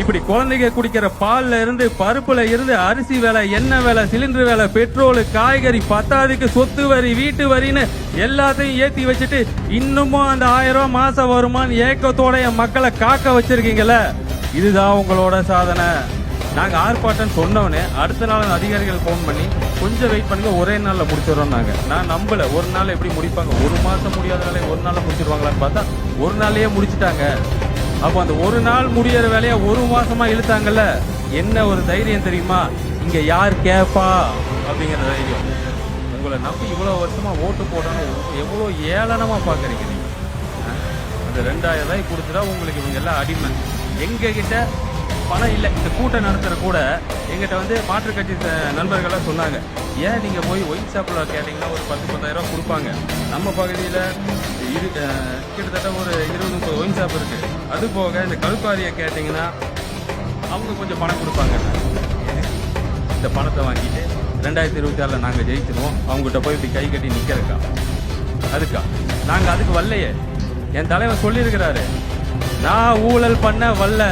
இப்படி குழந்தைங்க குடிக்கிற பால்ல இருந்து பருப்புல இருந்து அரிசி விலை, எண்ணெய் விலை, சிலிண்டர் விலை, பெட்ரோல், காய்கறி, பத்தாவதுக்கு சொத்து வரி, வீட்டு வரின்னு எல்லாத்தையும் ஏத்தி வச்சுட்டு இன்னமும் அந்த 1000 ரூபாய் மாசம் வருமானு ஏக்கத்தோட என் மக்களை காக்க வச்சிருக்கீங்கல்ல. இதுதான் உங்களோட சாதனை. நாங்க ஆர்ப்பாட்டம் சொன்னவனே அடுத்த நாள் அதிகாரிகள் போன் பண்ணி கொஞ்சம் வெயிட் பண்ணுங்க, ஒரே நாள்ல முடிச்சிடறோம். நான் நம்பல ஒரு நாள் எப்படி முடிப்பாங்க, ஒரு மாசம் முடியாத வேலையை ஒரு நாள்ல முடிச்சிருவாங்களான்னு பார்த்தா ஒரு நாளையே முடிச்சுட்டாங்க. அப்போ அந்த ஒரு நாள் முடியற வேலையை ஒரு மாசமா இழுத்தாங்கல்ல. என்ன ஒரு தைரியம் தெரியுமா? இங்க யார் கேப்பா அப்படிங்கிற தைரியம். உங்களை நம்பி இவ்வளவு வருஷமா ஓட்டு போடணும், எவ்வளவு ஏளனமா பாக்குறீங்க நீங்க. அந்த 2000 ரூபாய் கொடுத்துட்டா உங்களுக்கு இவங்க எல்லாம் அடிமை. எங்க கிட்ட பணம் இல்லை. இந்த கூட்டம் நடத்துற கூட எங்கிட்ட மாற்றுக் கட்சி நண்பர்கள்லாம் சொன்னாங்க, ஏன் நீங்க போய் ஒயின் ஷாப்ல கேட்டீங்கன்னா ஒரு 10-10,000 ரூபாய் கொடுப்பாங்க. நம்ம பகுதியில கிட்டத்தட்ட ஒரு 20-30 ஒயின் ஷாப் இருக்கு. அது போக இந்த கல்குவாரியை கேட்டீங்கன்னா அவங்க கொஞ்சம் பணம் கொடுப்பாங்க. இந்த பணத்தை வாங்கிட்டு 2026 நாங்க ஜெயிச்சிருவோம், அவங்ககிட்ட போய் இப்படி கை கட்டி நிக்கிறக்கா? அதுக்கா நாங்க அதுக்கு வரலையே. என் தலைவர் சொல்லியிருக்கிறாரு, நான் ஊழல் பண்ண வரல,